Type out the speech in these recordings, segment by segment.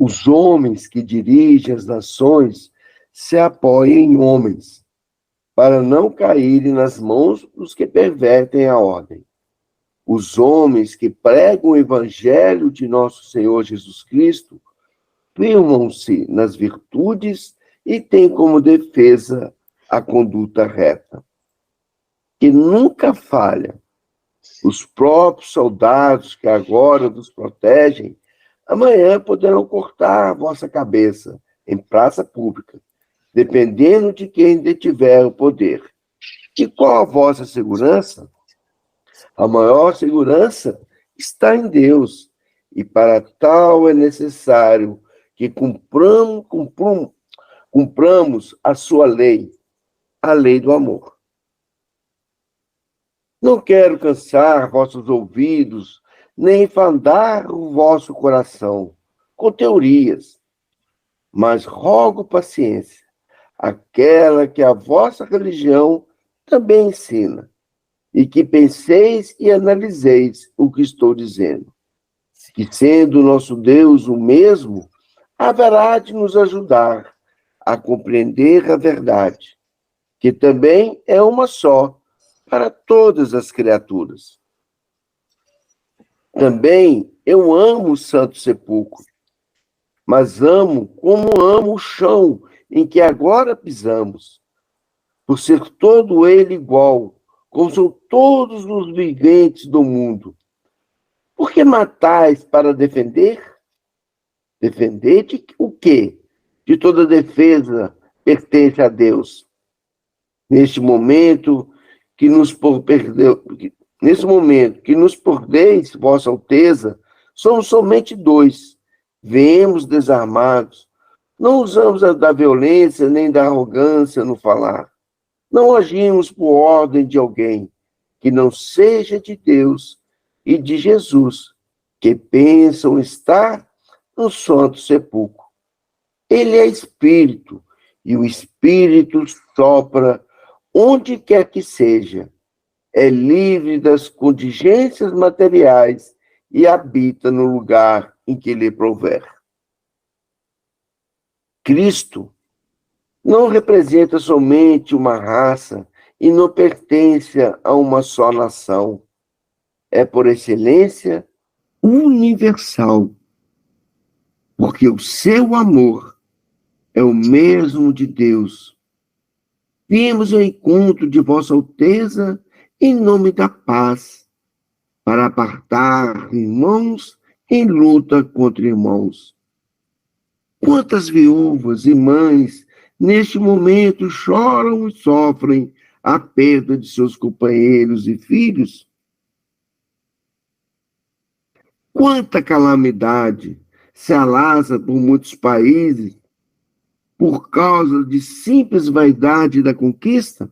Os homens que dirigem as nações se apoiam em homens, para não caírem nas mãos dos que pervertem a ordem. Os homens que pregam o evangelho de nosso Senhor Jesus Cristo firmam-se nas virtudes e têm como defesa a conduta reta, que nunca falha. Os próprios soldados que agora nos protegem, amanhã poderão cortar a vossa cabeça em praça pública, dependendo de quem detiver o poder. E qual a vossa segurança? A maior segurança está em Deus, e para tal é necessário que cumpramos a sua lei, a lei do amor. Não quero cansar vossos ouvidos, nem enfadar o vosso coração com teorias, mas rogo paciência, aquela que a vossa religião também ensina, e que penseis e analiseis o que estou dizendo, que sendo nosso Deus o mesmo, haverá de nos ajudar a compreender a verdade, que também é uma só para todas as criaturas. Também eu amo o Santo Sepulcro, mas amo como amo o chão em que agora pisamos, por ser todo ele igual, como são todos os viventes do mundo. Por que matais para defender? Defender de o quê? De toda defesa pertence a Deus. Neste momento que nos perdeis, Vossa Alteza, somos somente dois. Viemos desarmados. Não usamos da violência nem da arrogância no falar. Não agimos por ordem de alguém que não seja de Deus e de Jesus, que pensam estar no Santo Sepulcro. Ele é Espírito, e o Espírito sopra onde quer que seja. É livre das contingências materiais e habita no lugar em que lhe prouver. Cristo não representa somente uma raça e não pertence a uma só nação. É, por excelência, universal, porque o seu amor é o mesmo de Deus. Viemos ao encontro de Vossa Alteza em nome da paz, para apartar irmãos em luta contra irmãos. Quantas viúvas e mães neste momento choram e sofrem a perda de seus companheiros e filhos? Quanta calamidade se alastra por muitos países por causa de simples vaidade da conquista?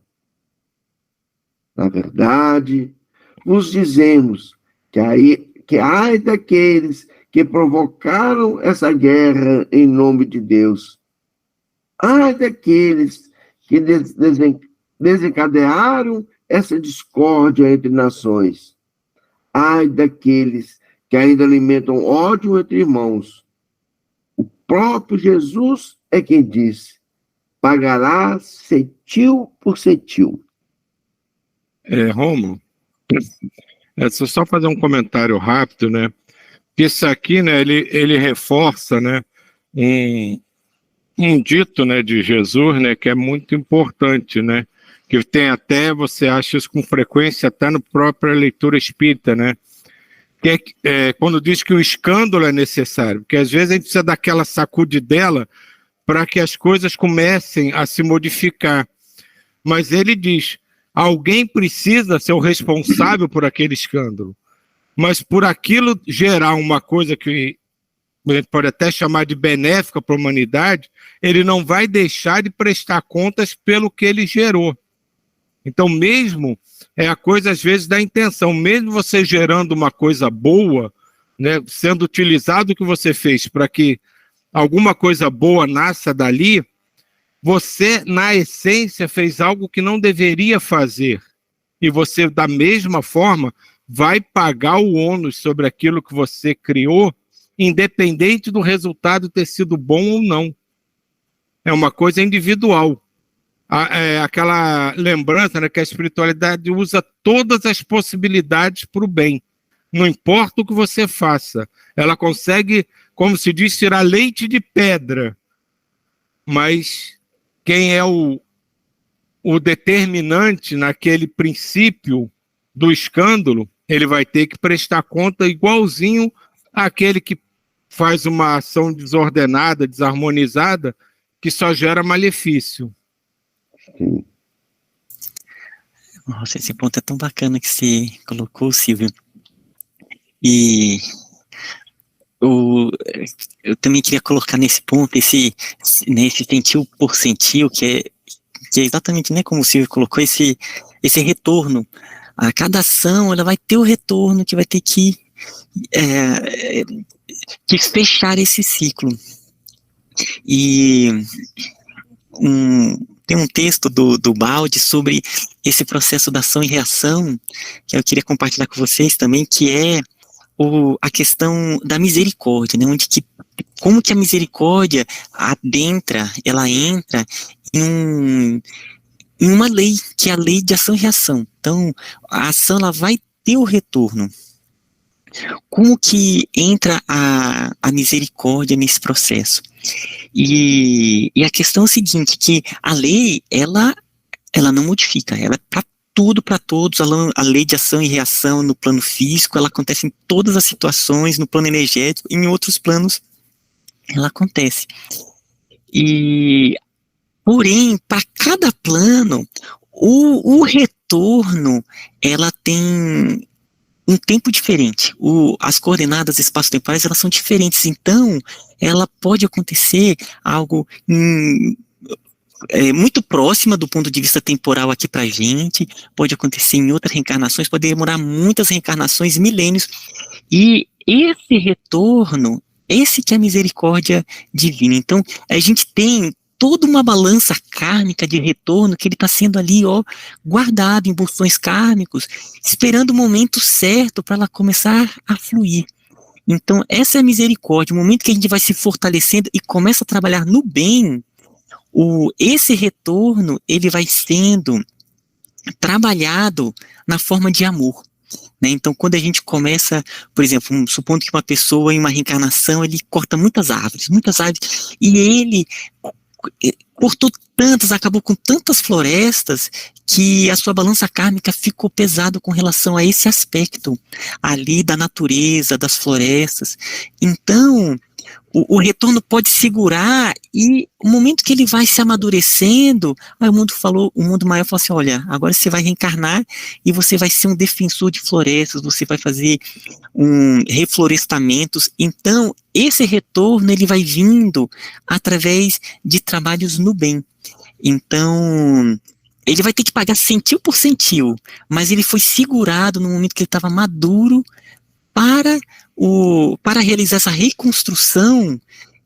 Na verdade, vos dizemos que ai daqueles que provocaram essa guerra em nome de Deus. Ai daqueles que desencadearam essa discórdia entre nações. Ai daqueles que ainda alimentam ódio entre irmãos. O próprio Jesus é quem disse: pagará cetil por cetil. Rômulo, deixa eu só fazer um comentário rápido, né? Isso aqui, né, ele reforça, né, um dito, né, de Jesus, né, que é muito importante, né, que tem até, você acha isso com frequência, até na própria leitura espírita, né, que quando diz que o escândalo é necessário, porque às vezes a gente precisa daquela sacudidela para que as coisas comecem a se modificar. Mas ele diz: alguém precisa ser o responsável por aquele escândalo. Mas por aquilo gerar uma coisa que a gente pode até chamar de benéfica para a humanidade, ele não vai deixar de prestar contas pelo que ele gerou. Então, mesmo é a coisa, às vezes, da intenção. Mesmo você gerando uma coisa boa, né, sendo utilizado o que você fez para que alguma coisa boa nasça dali, você, na essência, fez algo que não deveria fazer. E você, da mesma forma, vai pagar o ônus sobre aquilo que você criou independente do resultado ter sido bom ou não. É uma coisa individual. Aquela lembrança, né, que a espiritualidade usa todas as possibilidades para o bem. Não importa o que você faça. Ela consegue, como se diz, tirar leite de pedra. Mas quem é o determinante naquele princípio do escândalo, ele vai ter que prestar conta igualzinho àquele que faz uma ação desordenada, desarmonizada, que só gera malefício. Sim. Nossa, esse ponto é tão bacana que você colocou, Silvio. E eu também queria colocar nesse ponto, esse sentiu por sentiu, que é exatamente, né, como o Silvio colocou, esse retorno. A cada ação, ela vai ter o retorno que vai ter que fechar esse ciclo. E tem um texto do Baldi sobre esse processo da ação e reação, que eu queria compartilhar com vocês também, que é a questão da misericórdia, né, como que a misericórdia ela entra em uma lei, que é a lei de ação e reação. Então, a ação ela vai ter o retorno. Como que entra a misericórdia nesse processo? E a questão é a seguinte, que a lei, ela não modifica, ela é para tudo, para todos, a lei de ação e reação no plano físico, ela acontece em todas as situações, no plano energético, e em outros planos, ela acontece. Porém, para cada plano, o retorno, ela tem um tempo diferente. As coordenadas espaço-temporais, elas são diferentes. Então, ela pode acontecer algo muito próxima do ponto de vista temporal aqui para a gente, pode acontecer em outras reencarnações, pode demorar muitas reencarnações, milênios. E esse retorno, esse que é a misericórdia divina. Então, a gente tem toda uma balança kármica de retorno que ele está sendo ali, guardado em bolsões kármicos, esperando o momento certo para ela começar a fluir. Então, essa é a misericórdia, o momento que a gente vai se fortalecendo e começa a trabalhar no bem, esse retorno, ele vai sendo trabalhado na forma de amor. Né? Então, quando a gente começa, por exemplo, supondo que uma pessoa em uma reencarnação, ele corta muitas árvores, e ele cortou tantas, acabou com tantas florestas, que a sua balança kármica ficou pesada com relação a esse aspecto ali da natureza, das florestas. Então, o retorno pode segurar, e o momento que ele vai se amadurecendo, aí o mundo maior falou assim, olha, agora você vai reencarnar e você vai ser um defensor de florestas, você vai fazer reflorestamentos. Então, esse retorno, ele vai vindo através de trabalhos no bem. Então, ele vai ter que pagar centil por centil, mas ele foi segurado no momento que ele estava maduro para realizar essa reconstrução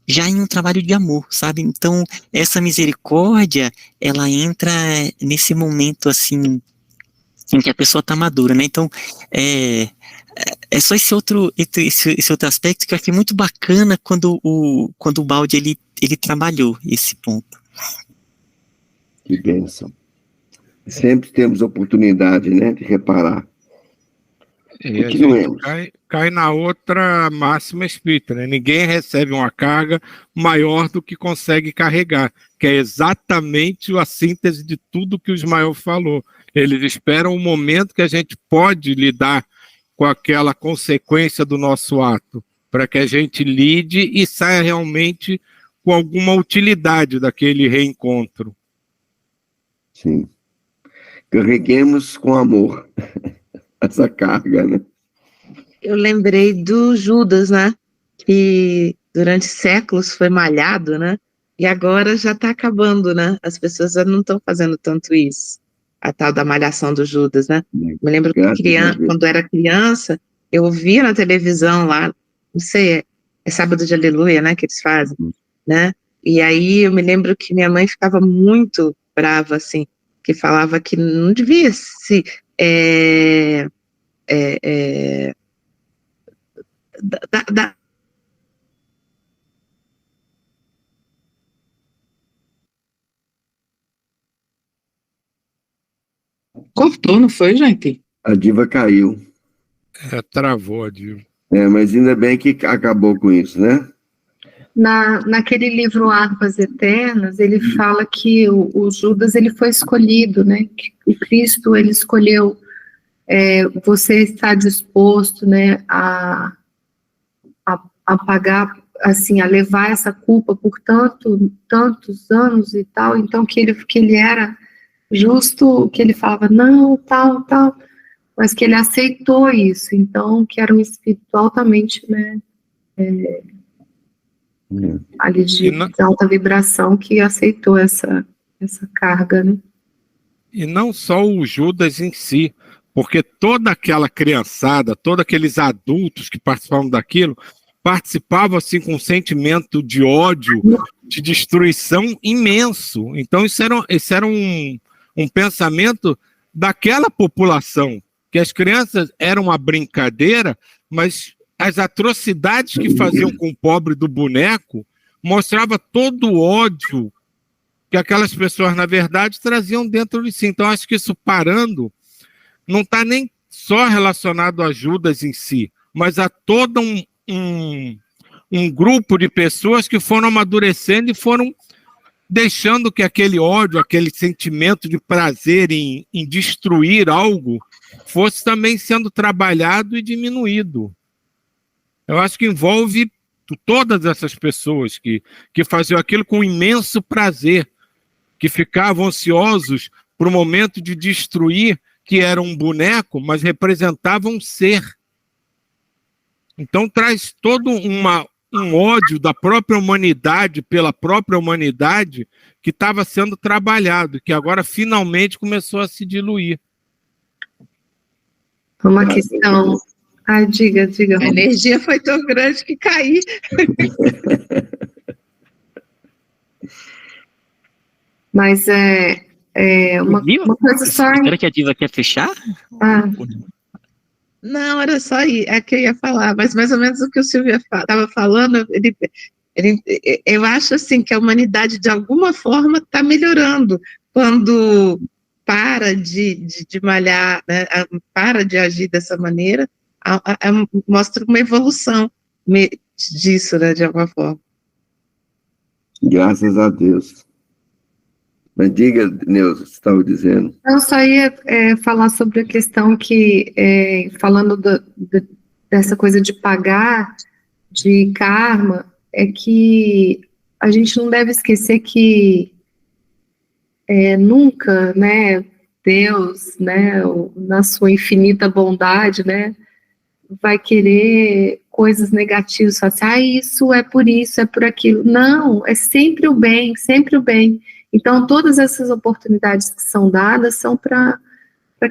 já em um trabalho de amor, sabe? Então, essa misericórdia, ela entra nesse momento, assim, em que a pessoa está madura, né? Então, é só esse outro aspecto que eu achei muito bacana quando o Baldi, ele trabalhou esse ponto. Que bênção. Sempre temos oportunidade, né, de reparar. E a gente cai na outra máxima espírita, né? Ninguém recebe uma carga maior do que consegue carregar, que é exatamente a síntese de tudo que o Ismael falou. Eles esperam o momento que a gente pode lidar com aquela consequência do nosso ato, para que a gente lide e saia realmente com alguma utilidade daquele reencontro. Sim. Carreguemos com amor essa carga, né? Eu lembrei do Judas, né? Que durante séculos foi malhado, né? E agora já está acabando, né? As pessoas já não estão fazendo tanto isso. A tal da malhação do Judas, né? Me lembro que quando era criança, eu via na televisão lá, não sei, é Sábado de Aleluia, né? Que eles fazem, né? E aí eu me lembro que minha mãe ficava muito brava, assim, que falava que não devia se... cortou, não foi, gente? A diva caiu. Travou a diva. Mas ainda bem que acabou com isso, né? Naquele livro Harpas Eternas, ele fala que o Judas ele foi escolhido, né? Que o Cristo ele escolheu. Você está disposto, né, a pagar, assim, a levar essa culpa por tantos anos e tal. Então que ele era justo, que ele falava não, tal, mas que ele aceitou isso. Então que era um espírito altamente, né? Ali de alta vibração que aceitou essa carga, né? E não só o Judas em si, porque toda aquela criançada, todos aqueles adultos que participavam daquilo, participavam assim com um sentimento de ódio, de destruição imenso. Então isso era um pensamento daquela população, que as crianças eram uma brincadeira, mas as atrocidades que faziam com o pobre do boneco mostrava todo o ódio que aquelas pessoas, na verdade, traziam dentro de si. Então, acho que isso parando não está nem só relacionado a Judas em si, mas a todo um grupo de pessoas que foram amadurecendo e foram deixando que aquele ódio, aquele sentimento de prazer em destruir algo, fosse também sendo trabalhado e diminuído. Eu acho que envolve todas essas pessoas que faziam aquilo com imenso prazer, que ficavam ansiosos para o momento de destruir, que era um boneco, mas representava um ser. Então traz todo um ódio da própria humanidade pela própria humanidade que estava sendo trabalhado, que agora finalmente começou a se diluir. Uma questão... diga. A energia foi tão grande que caí. Mas uma coisa só... Será que a diva quer fechar? Não, era só aí, que eu ia falar, mas mais ou menos o que o Silvio estava falando, eu acho assim que a humanidade de alguma forma está melhorando quando para de malhar, né, para de agir dessa maneira, mostra uma evolução disso, né, de alguma forma. Graças a Deus. Mas diga, Neuza, você estava dizendo. Eu só ia falar sobre a questão que, falando dessa coisa de pagar, de karma, é que a gente não deve esquecer que nunca, né, Deus, né, na sua infinita bondade, né, vai querer coisas negativas, falar assim, isso é por aquilo. Não, é sempre o bem, sempre o bem. Então, todas essas oportunidades que são dadas são para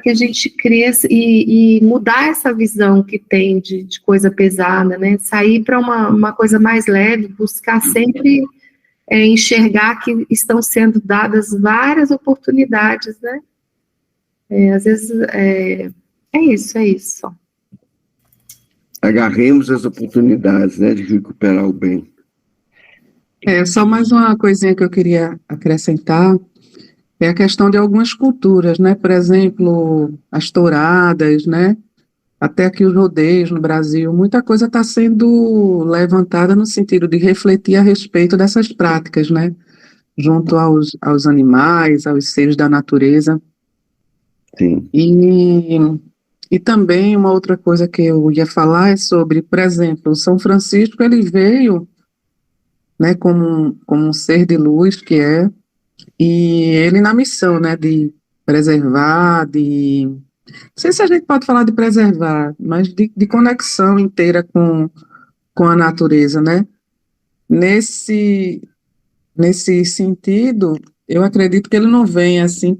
que a gente cresça e mudar essa visão que tem de coisa pesada, né? Sair para uma coisa mais leve, buscar sempre enxergar que estão sendo dadas várias oportunidades, né? Às vezes, é isso. Agarremos as oportunidades, né, de recuperar o bem. Só mais uma coisinha que eu queria acrescentar, é a questão de algumas culturas, né, por exemplo, as touradas, né, até aqui os rodeios no Brasil, muita coisa está sendo levantada no sentido de refletir a respeito dessas práticas, né, junto aos animais, aos seres da natureza. Sim. E também uma outra coisa que eu ia falar é sobre, por exemplo, São Francisco, ele veio, né, como um ser de luz que é, e ele na missão, né, de preservar, não sei se a gente pode falar de preservar, mas de conexão inteira com a natureza, né. Nesse sentido, eu acredito que ele não vem assim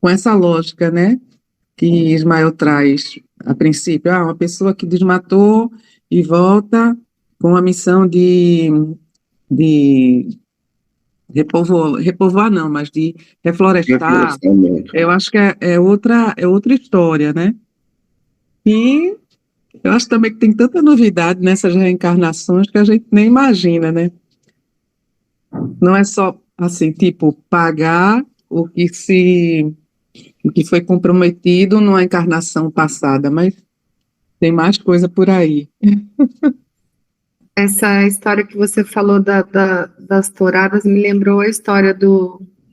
com essa lógica, né, que Ismael traz a princípio, uma pessoa que desmatou e volta com a missão de repovoar não, mas de reflorestar. Eu acho que é outra história, né? E eu acho também que tem tanta novidade nessas reencarnações que a gente nem imagina, né? Não é só, assim, tipo, pagar o que se o que foi comprometido numa encarnação passada, mas tem mais coisa por aí. Essa história que você falou das touradas me lembrou a história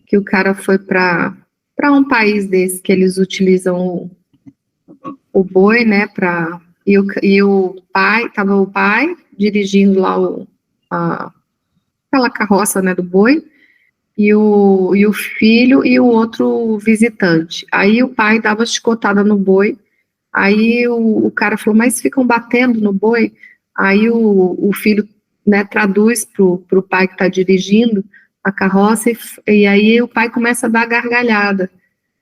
que o cara foi para um país desse que eles utilizam o boi, né, e o pai, tava o pai dirigindo lá aquela carroça, né, do boi, e o filho e o outro visitante. Aí o pai dava chicotada no boi, aí o cara falou, mas ficam batendo no boi? Aí o filho, né, traduz pro pai que está dirigindo a carroça, e aí o pai começa a dar gargalhada.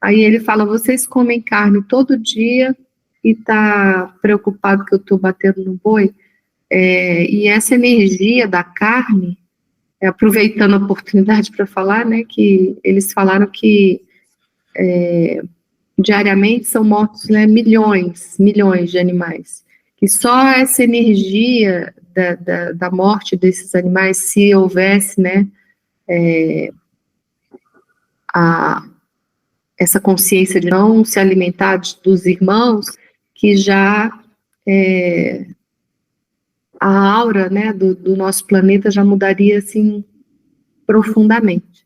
Aí ele fala, vocês comem carne todo dia e tá preocupado que eu estou batendo no boi? E essa energia da carne, aproveitando a oportunidade para falar, né, que eles falaram que diariamente são mortos, né, milhões de animais. Que só essa energia da morte desses animais, se houvesse, né, essa consciência de não se alimentar dos irmãos, que já a aura, né, do nosso planeta já mudaria, assim, profundamente.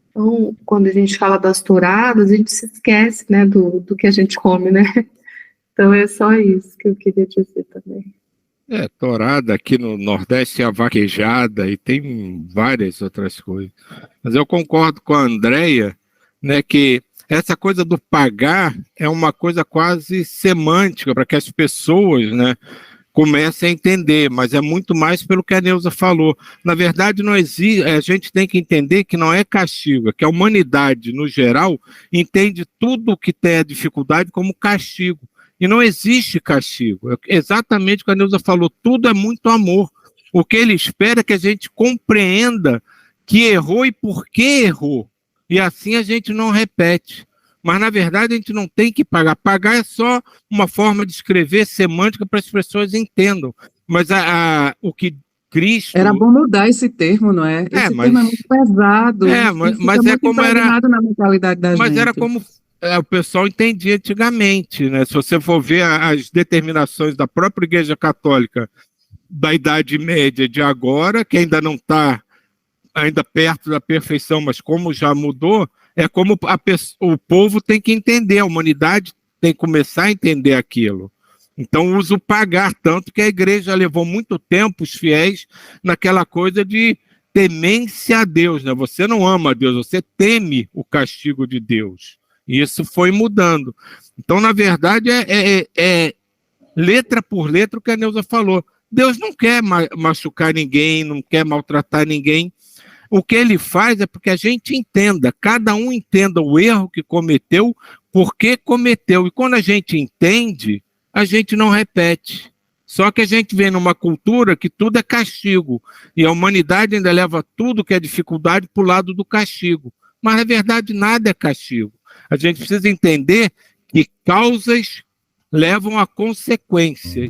Então, quando a gente fala das touradas, a gente se esquece, né, do que a gente come, né? Então é só isso que eu queria dizer também. Tourada aqui no Nordeste é a vaquejada e tem várias outras coisas. Mas eu concordo com a Andréia, né, que essa coisa do pagar é uma coisa quase semântica para que as pessoas, né, comecem a entender, mas é muito mais pelo que a Neuza falou. Na verdade, não existe, a gente tem que entender que não é castigo, é que a humanidade, no geral, entende tudo o que tem a dificuldade como castigo. E não existe castigo. É exatamente o que a Neuza falou, tudo é muito amor. O que ele espera é que a gente compreenda que errou e por que errou. E assim a gente não repete. Mas, na verdade, a gente não tem que pagar. Pagar é só uma forma de escrever semântica para as pessoas entendam. Mas o que Cristo... Era bom mudar esse termo, não é? Esse termo é muito pesado. Mas é como era... na mentalidade da mas gente. era como o pessoal entendia antigamente, né? Se você for ver as determinações da própria Igreja Católica da Idade Média de agora, que ainda não está ainda perto da perfeição, mas como já mudou, é como o povo tem que entender, a humanidade tem que começar a entender aquilo. Então usa o pagar, tanto que a igreja levou muito tempo, os fiéis, naquela coisa de temência a Deus, né? Você não ama a Deus, você teme o castigo de Deus. E isso foi mudando. Então, na verdade, é letra por letra o que a Neuza falou. Deus não quer machucar ninguém, não quer maltratar ninguém. O que ele faz é porque a gente entenda, cada um entenda o erro que cometeu, por que cometeu. E quando a gente entende, a gente não repete. Só que a gente vem numa cultura que tudo é castigo. E a humanidade ainda leva tudo que é dificuldade para o lado do castigo. Mas, na verdade, nada é castigo. A gente precisa entender que causas levam a consequências.